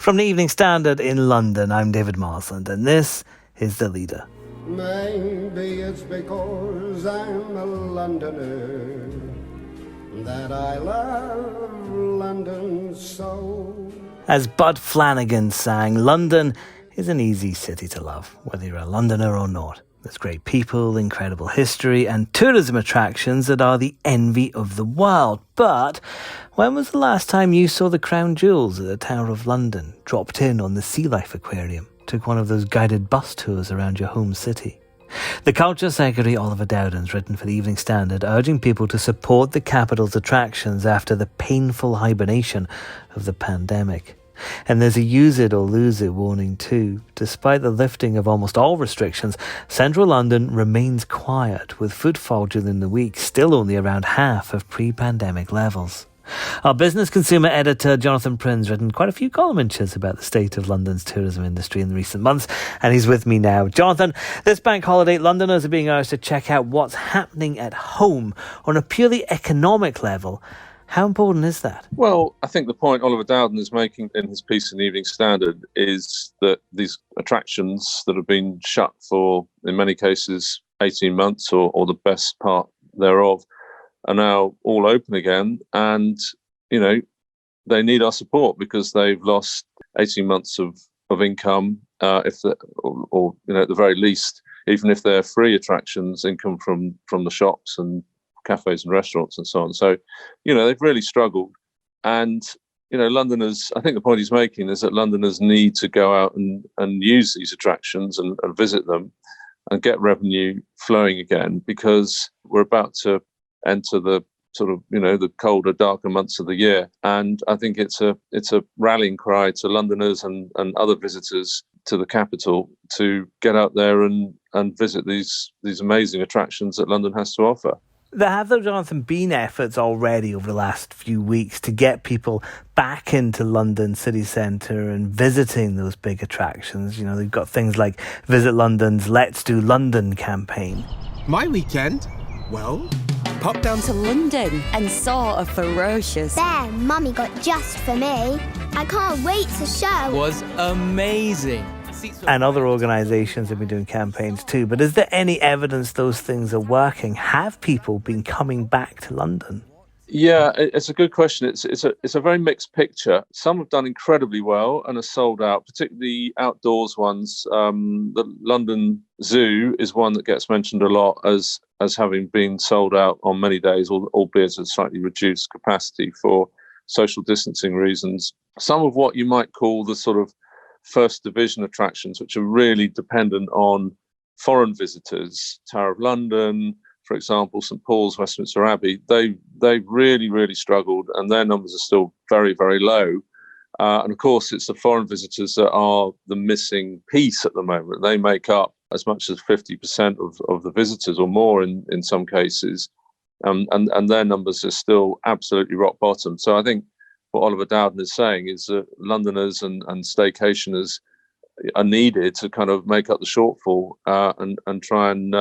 From the Evening Standard in London, I'm David Marsland, and this is The Leader. Maybe it's because I'm a Londoner that I love London so. As Bud Flanagan sang, London is an easy city to love, whether you're a Londoner or not. There's great people, incredible history, and tourism attractions that are the envy of the world. But when was the last time you saw the crown jewels at the Tower of London, dropped in on the Sea Life Aquarium, took one of those guided bus tours around your home city? The Culture Secretary Oliver Dowden's written for the Evening Standard, urging people to support the capital's attractions after the painful hibernation of the pandemic. And there's a use it or lose it warning too. Despite the lifting of almost all restrictions, central London remains quiet, with footfall during the week still only around half of pre-pandemic levels. Our business consumer editor, Jonathan Prynn's written quite a few column inches about the state of London's tourism industry in recent months, and he's with me now. Jonathan, this bank holiday, Londoners are being urged to check out what's happening at home on a purely economic level. How important is that? Well, I think the point Oliver Dowden is making in his piece in the Evening Standard is that these attractions that have been shut for, in many cases, 18 months or the best part thereof, are now all open again. And, they need our support because they've lost 18 months of income, at the very least, even if they're free attractions, income from the shops and cafes and restaurants and so on. So, they've really struggled. And, Londoners, I think the point he's making is that Londoners need to go out and use these attractions and visit them and get revenue flowing again, because we're about to enter the sort of, the colder, darker months of the year. And I think it's a rallying cry to Londoners and other visitors to the capital to get out there and visit these amazing attractions that London has to offer. There have, though, Jonathan, been efforts already over the last few weeks to get people back into London city centre and visiting those big attractions. They've got things like Visit London's Let's Do London campaign. My weekend? Well, popped down to London and saw a ferocious bear Mummy got just for me. I can't wait to show. Was amazing. And other organisations have been doing campaigns too. But is there any evidence those things are working? Have people been coming back to London? Yeah, it's a good question. It's a very mixed picture. Some have done incredibly well and are sold out, particularly the outdoors ones. The London Zoo is one that gets mentioned a lot as having been sold out on many days, albeit at slightly reduced capacity for social distancing reasons. Some of what you might call the sort of first division attractions, which are really dependent on foreign visitors, Tower of London, for example, St Paul's, Westminster Abbey, they've really, really struggled, and their numbers are still very, very low. And of course, it's the foreign visitors that are the missing piece at the moment. They make up as much as 50% of the visitors or more in some cases, and their numbers are still absolutely rock bottom. So I think what Oliver Dowden is saying is that Londoners and staycationers are needed to kind of make up the shortfall and try and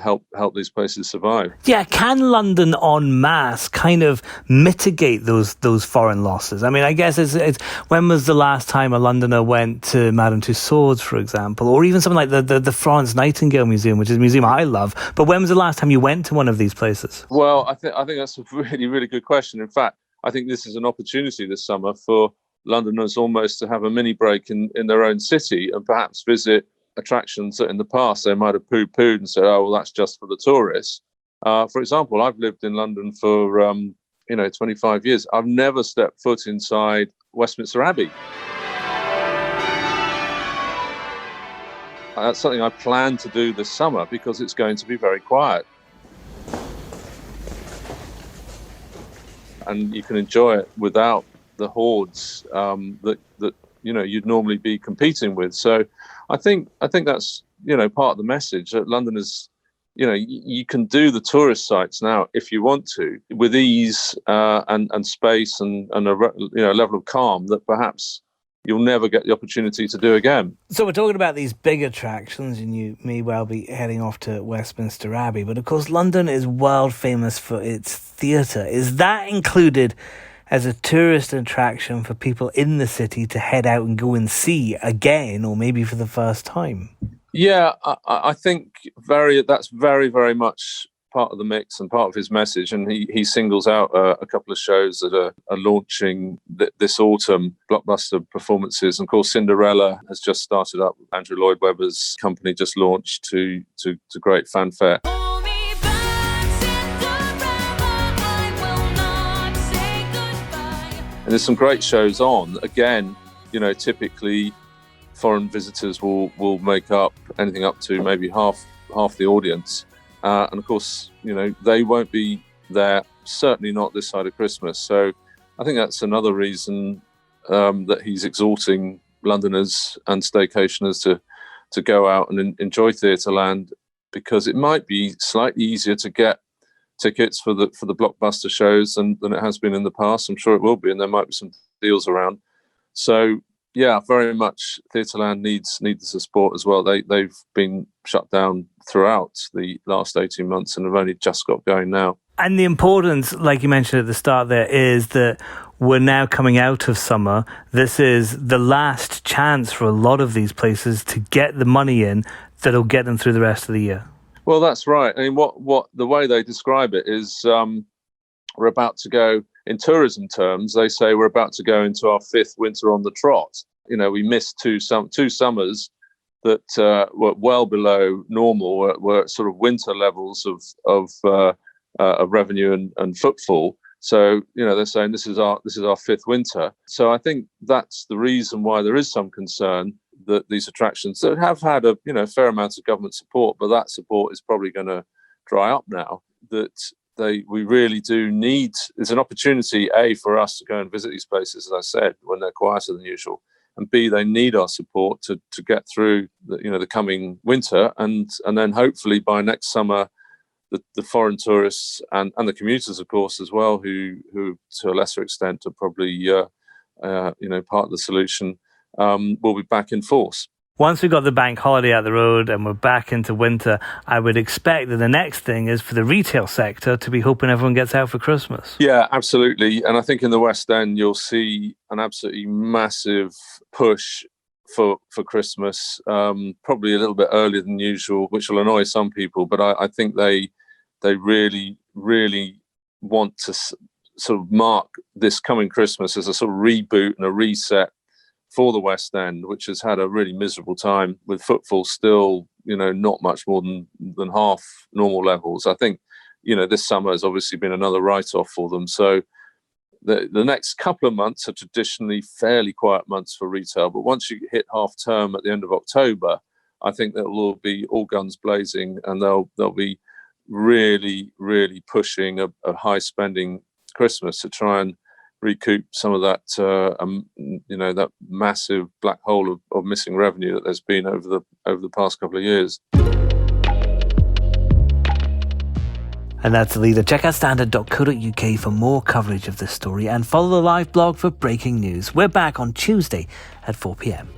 help these places survive. Yeah, can London en masse kind of mitigate those foreign losses? I mean, I guess it's when was the last time a Londoner went to Madame Tussauds, for example, or even something like the Florence Nightingale Museum, which is a museum I love. But when was the last time you went to one of these places? Well, I think that's a really, really good question. In fact, I think this is an opportunity this summer for Londoners almost to have a mini break in their own city and perhaps visit attractions that in the past they might have poo-pooed and said, oh, well, that's just for the tourists. For example, I've lived in London for 25 years. I've never stepped foot inside Westminster Abbey. That's something I plan to do this summer because it's going to be very quiet. And you can enjoy it without the hordes that you'd normally be competing with. So I think that's part of the message that London is. You can do the tourist sites now if you want to with ease and space and a level of calm that perhaps you'll never get the opportunity to do again. So we're talking about these big attractions, and you may well be heading off to Westminster Abbey, but of course London is world famous for its theatre. Is that included as a tourist attraction for people in the city to head out and go and see again, or maybe for the first time. Yeah, I think that's very, very much part of the mix and part of his message. And he singles out a couple of shows that are launching this autumn, blockbuster performances. And of course, Cinderella has just started up. Andrew Lloyd Webber's company just launched to great fanfare. And there's some great shows on. Again, typically foreign visitors will make up anything up to maybe half the audience. And of course, they won't be there, certainly not this side of Christmas. So I think that's another reason that he's exhorting Londoners and staycationers to go out and enjoy Theatreland, because it might be slightly easier to get tickets for the blockbuster shows than it has been in the past. I'm sure it will be, and there might be some deals around. So yeah, very much Theatreland needs the support as well. They've been shut down throughout the last 18 months and have only just got going now. And the importance, like you mentioned at the start there, is that we're now coming out of summer. This is the last chance for a lot of these places to get the money in that'll get them through the rest of the year. Well, that's right. I mean, what the way they describe it is we're about to go, in tourism terms, they say we're about to go into our fifth winter on the trot. We missed two summers that were well below normal, were sort of winter levels of revenue and footfall. So, they're saying this is our fifth winter. So I think that's the reason why there is some concern that these attractions that have had a fair amount of government support, but that support is probably going to dry up now. That we really do need. There's an opportunity, A, for us to go and visit these places, as I said, when they're quieter than usual, and B, they need our support to get through the coming winter, and then hopefully by next summer, the foreign tourists and the commuters, of course, as well, who to a lesser extent are probably part of the solution, will be back in force. Once we've got the bank holiday out the road and we're back into winter, I would expect that the next thing is for the retail sector to be hoping everyone gets out for Christmas. Yeah, absolutely. And I think in the West End, you'll see an absolutely massive push for Christmas, probably a little bit earlier than usual, which will annoy some people. But I think they really, really want to sort of mark this coming Christmas as a sort of reboot and a reset for the West End, which has had a really miserable time with footfall still, not much more than half normal levels. I think, this summer has obviously been another write-off for them. So the next couple of months are traditionally fairly quiet months for retail. But once you hit half term at the end of October, I think that will be all guns blazing, and they'll be really, really pushing a high spending Christmas to try and recoup some of that, that massive black hole of missing revenue that there's been over the past couple of years. And that's the leader. Check out standard.co.uk for more coverage of this story and follow the live blog for breaking news. We're back on Tuesday at 4 p.m.